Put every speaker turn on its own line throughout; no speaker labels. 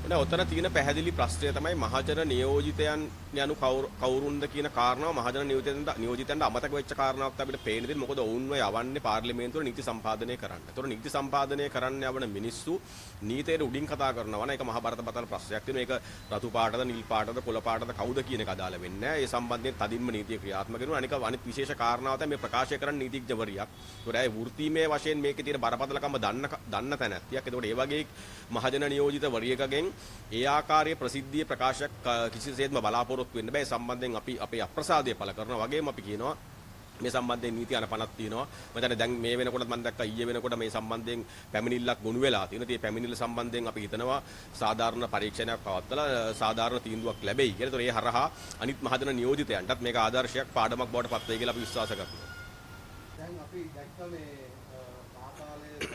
නෑ ඔතන තියෙන පැහැදිලි ප්‍රශ්නය තමයි මහජන නියෝජිතයන් යනු කවුරුන්ද කියන කාරණාව මහජන නියෝජිතයන්ට අමතක වෙච්ච කාරණාවක් අපිට පේන දෙන්නේ මොකද ඔවුන්ව යවන්නේ පාර්ලිමේන්තුවේ නීති සම්පාදනය කරන්න. ඒතකොට නීති සම්පාදනය කරන්න යවන මිනිස්සු නීතියට උඩින් කතා කරනවා නේ. ඒක මහා බරත බතල ප්‍රශ්නයක් තියෙනවා. ඒක රතු පාටද නිල් පාටද කොළ පාටද කවුද කියන එක අදාළ වෙන්නේ නෑ. ඒ සම්බන්ධයෙන් තදින්ම නීතිය ක්‍රියාත්මක වෙනවා. අනිත් විශේෂ කාරණාව තමයි මේ ප්‍රකාශය කරන්න නීතිඥවරියක්. ඒතකොට ඒ වෘත්තීමය වශයෙන් මේකේ තියෙන බරපතලකම දන්න තැනැත්තියක්. ඒතකොට ඒ වගේ මහජන නියෝජිතවරියකගෙන් ඒ ආකාරයේ ප්‍රසිද්ධියේ ප්‍රකාශයක් කිසිසේත්ම බලාපොරොත්තු වෙන්න බෑ. සම්බන්ධයෙන් අපි අපේ අප්‍රසාදය පළ කරනවා වගේම අපි කියනවා මේ සම්බන්ධයෙන් නීති අනපනක් තියෙනවා. මම දැන් මේ වෙනකොටත් මම දැක්කා ඊයේ වෙනකොට මේ සම්බන්ධයෙන් පැමිණිල්ලක් ගොනු වෙලා තියෙනවා. ඒ පැමිණිල්ල සම්බන්ධයෙන් අපි හිතනවා සාධාරණ පරීක්ෂණයක් පවත්වලා සාධාරණ තීන්දුවක් ලැබෙයි කියලා. ඒතකොට ඒ හරහා අනිත් මහජන නියෝජිතයන්ටත් මේක ආදර්ශයක් පාඩමක් බවට පත් වෙයි කියලා අපි විශ්වාස කරනවා.
දැන් අපි දැක්කා මේ පාතාලයේ සහ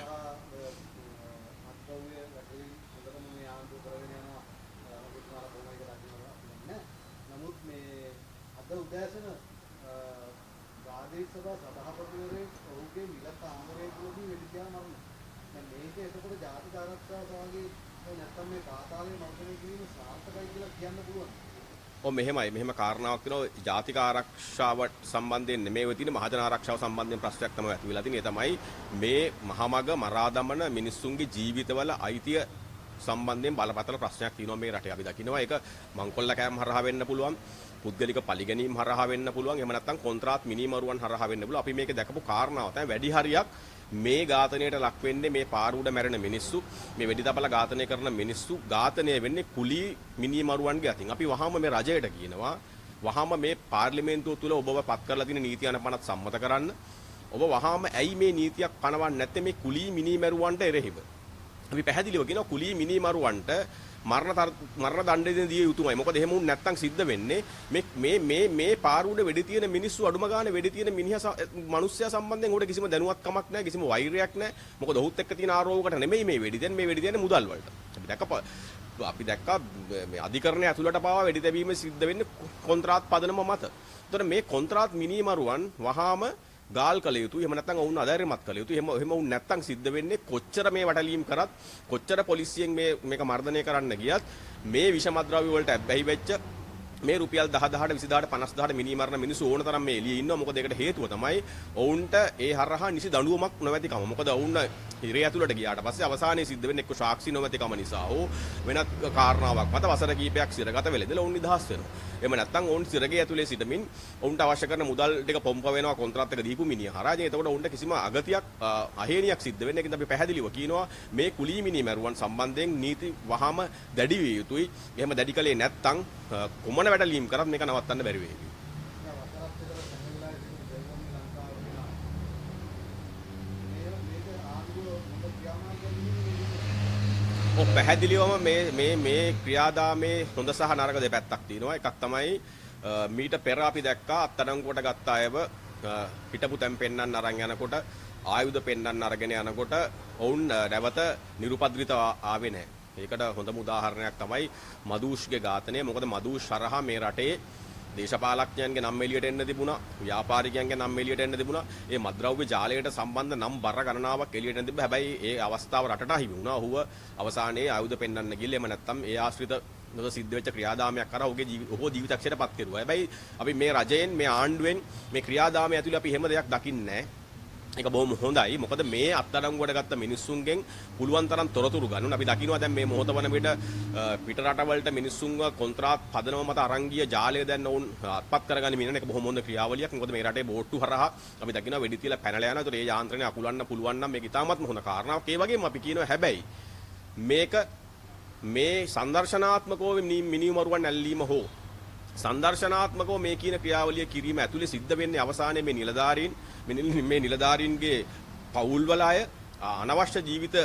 අත්දැවිය වැඩි හොඳටම මේ ආණ්ඩුව කරගෙන යනවා. ඔබතුමාලා කොහොමද ඒක දකින්නවද නෑ. නමුත් මේ අද උදෑසන ප්‍රාදේශ සභා සභාපතිවරයෙක් ඔහුගේ මිල කාමරයේ තුලදී වෙඩිතියා මරනවා. දැන් මේක එතකොට ජාතික ආරක්ෂාව සමගී නැත්නම් මේ පාතාලයේ මර්ධනය කිරීම සාර්ථකයි කියලා කියන්න පුළුවන්.
මෙහෙම කාරණාවක් තියෙනවා ජාතික ආරක්ෂාව සම්බන්ධයෙන් නෙමෙයි වෙ තියෙන මහජන ආරක්ෂාව සම්බන්ධයෙන් ප්‍රශ්නයක් තමයි ඇති වෙලා තියෙන්නේ. ඒ තමයි මේ මහමග මරා දමන මිනිස්සුන්ගේ ජීවිතවල අයිතිය සම්බන්ධයෙන් බලපතල ප්‍රශ්නයක් තියෙනවා මේ රටේ. අපි දකිනවා ඒක මංකොල්ල කෑම හරහා වෙන්න පුළුවන්. පුද්ගලික පරිගැනීම් හරහා වෙන්න පුළුවන්. එහෙම නැත්නම් කොන්ත්‍රාත් මිනිමරුවන් හරහා වෙන්න පුළුවන්. අපි මේක දැකපු කාරණාව තමයි වැඩි හරියක් මේ ඝාතනයට ලක් වෙන්නේ මේ පාර උඩ මැරෙන මිනිස්සු මේ වෙඩි තපල ඝාතනය කරන මිනිස්සු ඝාතනය වෙන්නේ කුලී මිනිමරුවන්ගේ අතින්. අපි වහාම මේ රජයට කියනවා වහාම මේ පාර්ලිමේන්තුව තුල ඔබව පත් කරලා තියෙන නීති අනපනත් සම්මත කරන්න. ඔබ වහාම ඇයි මේ නීතියක් පනවන්නේ නැත්තේ මේ කුලී මිනිමරුවන්ට එරෙහිව. අපි පැහැදිලිව කියනවා කුලී මිනිමරුවන්ට මරණ දණ්ඩනය දිය යුතුමයි. මොකද එහෙම වුණ නැත්නම් සිද්ධ වෙන්නේ මේ පාර උඩ වෙඩි තියෙන මිනිස්සු අඩුම ගානේ වෙඩි තියෙන මිනිහයා සම්බන්ධයෙන් උඩ කිසිම දැනුවත්කමක් නැහැ, කිසිම වෛරයක් නැහැ. මොකද ඔහුත් එක්ක තියෙන ආරෝපකට නෙමෙයි මේ වෙඩි දෙන්නේ. මේ වෙඩි දෙන්නේ මුදල් වලට. අපි දැක්කා මේ අධිකරණය ඇතුළට පාවා වෙඩි තැබීම සිද්ධ වෙන්නේ කොන්ත්‍රාත් පදනම මත. ඒතර මේ කොන්ත්‍රාත් මිනිමරුවන් වහාම ගාල් කළ යුතුයි. එහෙම නැත්නම් ඔවුන් අධෛර්යමත් කළ යුතුයි. එහෙම වුන් නැත්නම් සිද්ධ වෙන්නේ කොච්චර මේ වටලීම් කරත් කොච්චර පොලිසියෙන් මේක මර්ධනය කරන්න ගියත් මේ විෂමද්‍රව්‍ය වලට ඇබ්බැහි වෙච්ච මේ රුපියල් 10000ට 20000ට 50000ට මිනිමරණ මිනිස්සු ඕන තරම් මේ එළියේ ඉන්නවා. මොකද ඒකට හේතුව තමයි ඔවුන්ට ඒ හරහා නිසි දඬුවමක් නොමැතිකම. මොකද ඔවුන් හිරේ ඇතුළට ගියාට පස්සේ අවසානයේ සිද්ධ වෙන්නේ එක්ක සාක්ෂි නොමැතිකම නිසා හෝ වෙනත් කාරණාවක් මත වසර කිහිපයක් සිරගත වෙලා ඉඳලා ඔවුන් නිදහස් වෙනවා. එහෙම නැත්නම් ඔවුන් සිරගේ ඇතුලේ සිටමින් ඔවුන්ට අවශ්‍ය කරන මුදල් ටික පොම්ප වෙනවා කොන්ත්‍රාත් එක දීපු මිනිහ හරහා. ඉතින් එතකොට ඔවුන්ට කිසිම අගතියක් අහේනියක් සිද්ධ වෙන්නේ. ඒකෙන් අපි පැහැදිලිව කියනවා මේ කුලී මිනිමරුවන් සම්බන්ධයෙන් නීති වහාම දැඩි විය යුතුයි. එහෙම දැඩි කලේ නැත්නම් කොමන වැඩලීම් කරත් මේක නවත්තන්න බැරි වෙයි. පැහැදිලිවම මේ ක්‍රියාදාමයේ හොඳ සහ නරක දෙපැත්තක් තියෙනවා. එකක් තමයි මීට පෙර අපි දැක්කා අත්අඩංගුවට ගත්ත අයව හිටපු තැන් පෙන්වන්න අරන් යනකොට ආයුධ පෙන්වන්න අරගෙන යනකොට ඔවුන් නැවත නිරුපද්‍රිත ආවේ නැහැ. ඒකට හොඳම උදාහරණයක් තමයි මදූෂ්ගේ ඝාතනය. මොකද මදූෂ් හරහා මේ රටේ දේශපාලඥයන්ගේ නම් එළියට එන්න තිබුණා, ව්‍යාපාරිකයන්ගේ නම් එළියට එන්න තිබුණා. ඒ මද්ද්‍රව්‍ය ජාලයට සම්බන්ධ නම් බර ගණනාවක් එළියට එන්න තිබ්බා. හැබැයි ඒ අවස්ථාව රටට අහිමි වුණා. ඔහුව අවසානයේ ආයුධ පෙන්වන්න ගිහලා එහෙම නැත්නම් ඒ ආශ්‍රිත සිද්ධ වෙච්ච ක්‍රියාදාමයක් කරා ඔහුගේ ජීවිතක්ෂයට පත් කෙරුවා. හැබැයි අපි මේ රජයෙන් මේ ආණ්ඩුවෙන් මේ ක්‍රියාදාමය ඇතුළේ අපි එහෙම දෙයක් දකින්නේ නැහැ. ඒක බොහොම හොඳයි. මොකද මේ අත්අඩංගුවට ගත්ත මිනිස්සුන්ගෙන් පුළුවන් තරම් තොරතුරු ගන්න. අපි දකිනවා දැන් මේ මොහොත වන විට පිට රටවලට මිනිස්සුන්ව කොන්ත්‍රාත් පදනම මත අරන් ගිය ජාලය දැන් ඔවුන් අත්පත් කරගන්න මිනන එක බොහොම හොඳ ක්‍රියාවලියක්. මොකද මේ රටේ බෝට්ටු හරහා අපි දකිනවා වෙඩි තියලා පැනලා යනවා. ඒතකොට ඒ යාන්ත්‍රණය අකුලන්න පුළුවන් නම් මේක ඉතාමත්ම හොඳ කාරණාවක්. ඒ වගේම අපි කියනවා හැබැයි මේක මේ සංදර්ශනාත්මකව මිනිමරුවන් ඇල්ලීම හෝ සංදර්ශනාත්මකව මේ කියන ක්‍රියාවලිය කිරීම ඇතුලේ සිද්ධ වෙන්නේ අවසානයේ මේ නිලධාරීන්ගේ පවුල්වල අය අනවශ්‍ය ජීවිත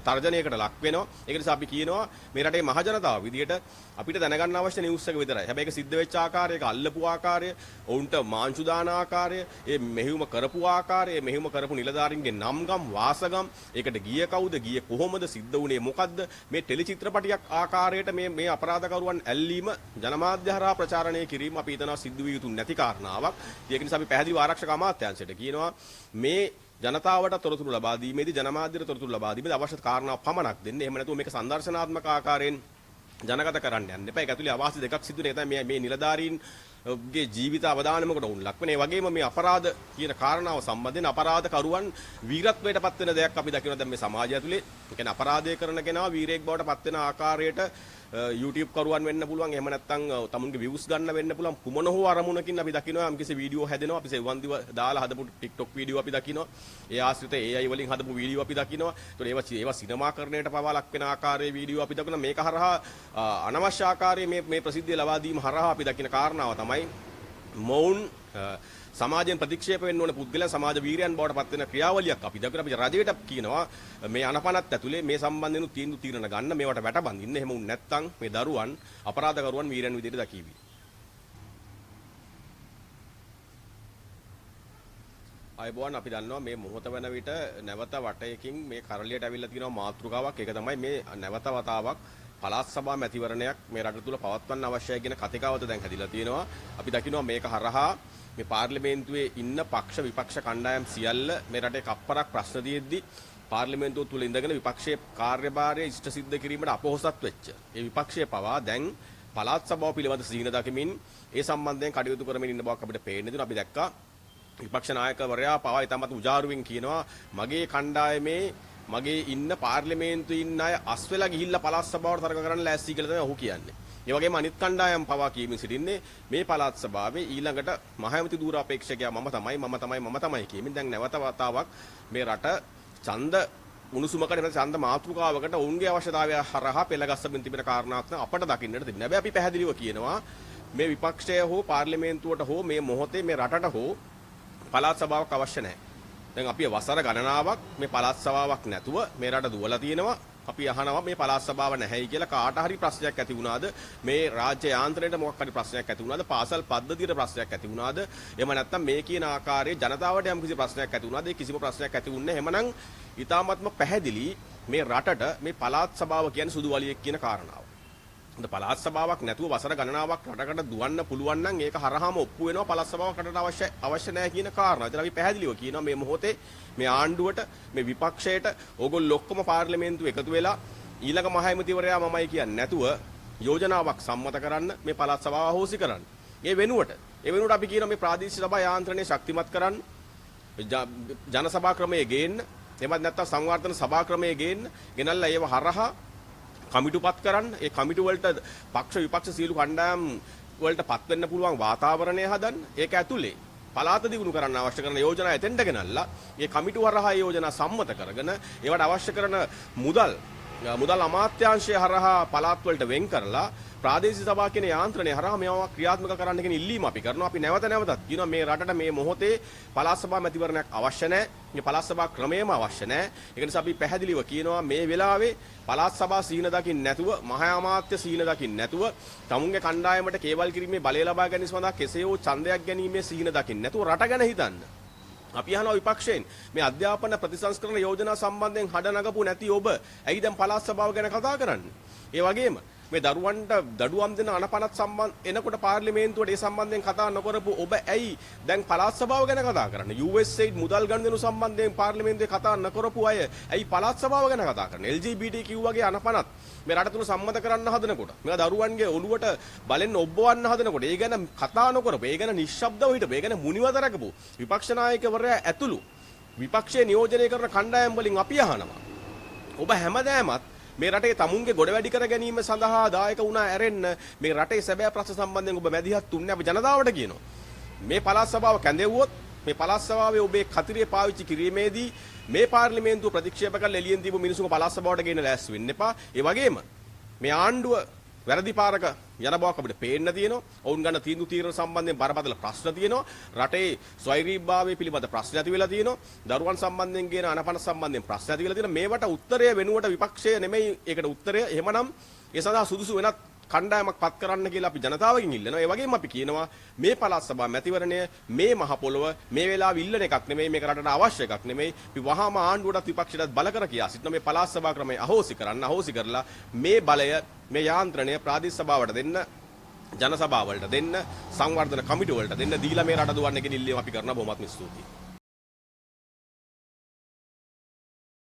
තර්ජනයකට ලක් වෙනවා. ඒක නිසා අපි කියනවා මේ රටේ මහ ජනතාව විදියට අපිට දැනගන්න අවශ්‍ය නිවුස් එක විතරයි. හැබැයි ඒක සිද්ධ වෙච්ච ආකාරය, ඒක අල්ලපු ආකාරය, ඔවුන්ට මාංශු දාන ආකාරය, ඒ මෙහෙයුම කරපු ආකාරය, ඒ මෙහෙයුම කරපු නිලධාරීන්ගේ නම්ගම් වාසගම්, ඒකට ගියේ කවුද, ගියේ කොහොමද, සිද්ධ වුණේ මොකද්ද, මේ ටෙලි චිත්‍රපටියක් ආකාරයට මේ අපරාධකරුවන් ඇල්ලීම ජනමාධ්‍ය හරහා ප්‍රචාරණය කිරීම අපි හිතනවා සිද්ධ විය යුතු නැති කාරණාවක්. ඒක නිසා අපි පැහැදිලිව ආරක්ෂක අමාත්‍යාංශයට කියනවා මේ ජනතාවට තොරතුරු ලබා දීමේදී ජනමාධ්‍යට තොරතුරු ලබා දීමේදී අවශ්‍ය කාරණා පමණක් දෙන්න. එහෙම නැතුව මේක සංදර්ශනාත්මක ආකාරයෙන් ජනගත කරන්න යන්න එපා. ඒක ඇතුලේ අවාසි දෙකක් සිදු වෙන එක තමයි මේ නිලධාරීන් ගේ ජීවිත අවදානමකට උන් ලක් වෙන. ඒ වගේම මේ අපරාධ කියන කාරණාව සම්බන්ධයෙන් අපරාධ කරුවන් වීරත්වයට පත් වෙන දෙයක් අපි දකිනවා දැන් මේ සමාජය ඇතුලේ. ඒ කියන්නේ අපරාධය කරන කෙනා වීරයෙක් බවට පත් වෙන ආකාරයට YouTube කරුවන් වෙන්න පුළුවන්. එහෙම නැත්නම් තමුන්ගේ views ගන්න වෙන්න පුළුවන්. කුමන හෝ අරමුණකින් අපි දකිනවා යම්කිසි වීඩියෝ හැදෙනවා. අපි සෙවන් දිව දාලා හදපු TikTok වීඩියෝ අපි දකිනවා. ඒ ආශ්‍රිත AI වලින් හදපු වීඩියෝ අපි දකිනවා. ඒතකොට ඒවා සිනමාකරණයට පවා ලක් වෙන ආකාරයේ වීඩියෝ අපි දකිනවා. මේක හරහා අනවශ්‍ය ආකාරයේ මේ ප්‍රසිද්ධිය ලබා දීම හරහා අපි දකින කාරණාව තමයි මොවුන් සමාජයෙන් ප්‍රතික්ෂේප වෙන්න ඕන පුද්ගලයන් සමාජ වීරයන් බවට පත් වෙන ක්‍රියාවලියක් අපි දකිනවා. අපි රජයට කියනවා මේ අනපනත් ඇතුලේ මේ සම්බන්ධයෙන් තීරණ ගන්න මේවට වැටබඳින්න. එහෙම වුන් නැත්නම් මේ දරුවන් අපරාධකරුවන් වීරයන් විදිහට දකීවි. අයබෝන් අපි දන්නවා මේ මොහොත වෙන විට නැවත වටයකින් මේ කරලියට ඇවිල්ලා තියෙනවා මාතෘකාවක්. ඒක තමයි මේ නැවත වතාවක් පළාත් සභා මැතිවරණයක් මේ රට තුල පවත්වන්න අවශ්‍යයි කියන කතිකාවත දැන් හැදිලා තියෙනවා. අපි දකිනවා මේක හරහා මේ පාර්ලිමේන්තුවේ ඉන්න පක්ෂ විපක්ෂ කණ්ඩායම් සියල්ල මේ රටේ කප්පරක් ප්‍රශ්න තියෙද්දි පාර්ලිමේන්තුව තුල ඉඳගෙන විපක්ෂයේ කාර්යභාරය ඉෂ්ට සිද්ධ කිරීමට අපොහසත් වෙච්ච ඒ විපක්ෂයේ පවා දැන් පළාත් සභාව පිළිබඳ සිහින දකිමින් ඒ සම්බන්ධයෙන් කටයුතු කරමින් ඉන්න බවක් අපිට පේන්න දෙනවා. අපි දැක්කා විපක්ෂ නායකවරයා පවා ඊටමත් උජාරුවෙන් කියනවා මගේ කණ්ඩායමේ මගේ ඉන්න පාර්ලිමේන්තුවේ ඉන්න අය අස් වෙලා ගිහිල්ලා පළාත් සභාවට තරඟ කරන්න ලෑස්ති කියලා තමයි ඔහු කියන්නේ. ඒ වගේම අනිත් කණ්ඩායම් පවා කියමින් සිටින්නේ මේ පළාත් සභාවේ ඊළඟට මහඇමති දූරාපේක්ෂකයා මම තමයි කියමින් දැන් නැවත වතාවක් මේ රට ඡන්ද උණුසුමකට එන ඡන්ද මාතෘකාවකට ඔවුන්ගේ අවශ්‍යතාවය හරහා පෙළගස්සමින් තිබෙන කාරණාවක් අපට දකින්නට තිබෙනවා. හැබැයි අපි පැහැදිලිව කියනවා මේ විපක්ෂය හෝ පාර්ලිමේන්තුවට හෝ මේ මොහොතේ මේ රටට හෝ පළාත් සභාවක් අවශ්‍ය නැහැ. දැන් අපි වසර ගණනාවක් මේ පළාත් සභාවක් නැතුව මේ රට දුවලා තියෙනවා. අපි අහනවා මේ පළාත් සභාව නැහැයි කියලා කාට හරි ප්‍රශ්නයක් ඇති වුණාද? මේ රාජ්‍ය යාන්ත්‍රණයට මොකක් හරි ප්‍රශ්නයක් ඇති වුණාද? පාසල් පද්ධතියට ප්‍රශ්නයක් ඇති වුණාද? එහෙම නැත්නම් මේ කියන ආකාරයේ ජනතාවට යම් කිසි ප්‍රශ්නයක් ඇති වුණාද? ඒ කිසිම ප්‍රශ්නයක් ඇති වුණේ නැහැ. එහෙමනම් ඊටාත්ම පැහැදිලි මේ රටට මේ පළාත් සභාව කියන්නේ සුදු වලියෙක් කියන කාරණාව. පළාත් සභාවක් නැතුව වසර ගණනාවක් රටකට දුවන්න පුළුවන් නම් ඒක හරහාම ඔප්පු වෙනවා පළාත් සභාවක් රටට අවශ්‍ය නැහැ කියන කාරණා. ඉතින් අපි පැහැදිලිව කියනවා මේ මොහොතේ මේ ආණ්ඩුවට මේ විපක්ෂයට ඕගොල්ලෝ ඔක්කොම පාර්ලිමේන්තුව එකතු වෙලා ඊළඟ මහඇමතිවරයා මමයි කියන්නේ නැතුව යෝජනාවක් සම්මත කරන්න මේ පළාත් සභාව අහෝසි කරන්න. ඒ වෙනුවට අපි කියනවා මේ ප්‍රාදේශීය සභා යාන්ත්‍රණය ශක්තිමත් කරන්න ජන සභා ක්‍රමයේ ගේන්න එමත් නැත්නම් සංවර්ධන සභා ක්‍රමයේ ගේන්න ගෙනල්ලා ඒව හරහා කමිටුපත් කරන්න. ඒ කමිටු වලට පක්ෂ විපක්ෂ සියලු කණ්ඩායම් වලට පත් වෙන්න පුළුවන් වාතාවරණය හදන්න. ඒක ඇතුලේ පළාත දියුණු කරන්න අවශ්‍ය කරන යෝජනා එතෙන්ට ගෙනල්ලා ඒ කමිටු හරහා යෝජනා සම්මත කරගෙන ඒවට අවශ්‍ය කරන මුදල් අමාත්‍යාංශය හරහා පළාත් වලට වෙන් කරලා ප්‍රාදේශීය සභා කියන යාන්ත්‍රණය හරහා මේවා ක්‍රියාත්මක කරන්න කියන ඉල්ලීම අපි කරනවා. අපි නැවත නැවතත් කියනවා මේ රටට මේ මොහොතේ පළාත් සභා මැතිවරණයක් අවශ්‍ය නැහැ. මේ පළාත් සභා ක්‍රමයම අවශ්‍ය නැහැ. ඒක නිසා අපි පැහැදිලිව කියනවා මේ වෙලාවේ පළාත් සභා සීන දකින්න නැතුව මහා අමාත්‍ය සීන දකින්න නැතුව තමුන්ගේ කණ්ඩායමට කේවල් කිරීමේ බලය ලබා ගැනීම සඳහා කෙසේ හෝ ඡන්දයක් ගැනීමේ සීන දකින්න නැතුව රට ගැන හිතන්න. අපි අහනවා විපක්ෂයෙන් මේ අධ්‍යාපන ප්‍රතිසංස්කරණ යෝජනා සම්බන්ධයෙන් හඩ නගපු නැති ඔබ ඇයි දැන් පළාත් සභාව ගැන කතා කරන්නේ? ඒ වගේම මේ දරුවන්ට දඩුවම් දෙන අනපනත් සම්බන්ධ එනකොට පාර්ලිමේන්තුවට ඒ සම්බන්ධයෙන් කතා නොකරපු ඔබ ඇයි දැන් පළාත් සභාව ගැන කතා කරන්නේ? USAID මුදල් ගනුදෙනු සම්බන්ධයෙන් පාර්ලිමේන්තුවේ කතා නොකරපු අය ඇයි පළාත් සභාව ගැන කතා කරන්නේ? LGBTQ වගේ අනපනත් මේ රට තුල සම්මත කරන්න හදනකොට මේවා දරුවන්ගේ ඔළුවට බලෙන් ඔබවන්න හදනකොට ඒ ගැන කතා නොකරපු ඒ ගැන නිශ්ශබ්දව හිටපු ඒ ගැන මුනිවත රකපු විපක්ෂ නායකවරයා ඇතුළු විපක්ෂයේ නියෝජනය කරන කණ්ඩායම් වලින් අපි අහනවා ඔබ හැමදාමත් මේ රටේ තමුන්ගේ ගොඩ වැඩි කර ගැනීම සඳහා දායක වුණා ඇරෙන්න මේ රටේ සැබෑ ප්‍රශ්න සම්බන්ධයෙන් ඔබ මැදිහත් තුන්නේ අපි ජනතාවට කියනවා. මේ පළාත් සභාව කැඳෙව්වොත් මේ පළාත් සභාවේ ඔබේ කතිරිය පාවිච්චි කිරීමේදී මේ පාර්ලිමේන්තුව ප්‍රතික්ෂේප කරලා එළියෙන් දීපු මිනිසුන්ව පළාත් සභාවට ගේන්න ලෑස්ති වෙන්න එපා. ඒ වගේම මේ ආණ්ඩුව වැරදි පාරක යන බවක් අපිට පේන්න තියෙනවා. ඔවුන් ගන්න තීන්දුව සම්බන්ධයෙන් බරපතල ප්‍රශ්න තියෙනවා. රටේ ස්වෛරීභාවය පිළිබඳ ප්‍රශ්න ඇති වෙලා තියෙනවා. දරුවන් සම්බන්ධයෙන් කියන අනපන සම්බන්ධයෙන් ප්‍රශ්න ඇති වෙලා තියෙනවා. මේවට උත්තරය වෙනුවට විපක්ෂය නෙමෙයි ඒකට උත්තරය. එහෙමනම් ඒ සඳහා සුදුසු වෙනත් කණ්ඩායමක් පත් කරන්න කියලා අපි ජනතාවගෙන් ඉල්ලනවා. ඒ වගේම අපි කියනවා මේ පළාත් සභා මැතිවරණය මේ මහ පොළොව මේ වෙලාවෙ ඉල්ලන එකක් නෙමෙයි. මේක රටට අවශ්‍ය එකක් නෙමෙයි. අපි වහාම ආණ්ඩුවටත් විපක්ෂයටත් බල කර කියා සිටිනවා මේ පළාත් සභා ක්‍රමය අහෝසි කරලා මේ බලය මේ යාන්ත්‍රණය ප්‍රාදේශ සභාවට දෙන්න ජන සභාවලට දෙන්න සංවර්ධන කමිටු වලට දෙන්න දීලා මේ රට දුවන්න කියන ඉල්ලීම අපි කරනවා. බොහොමත්ම ස්තුතියි.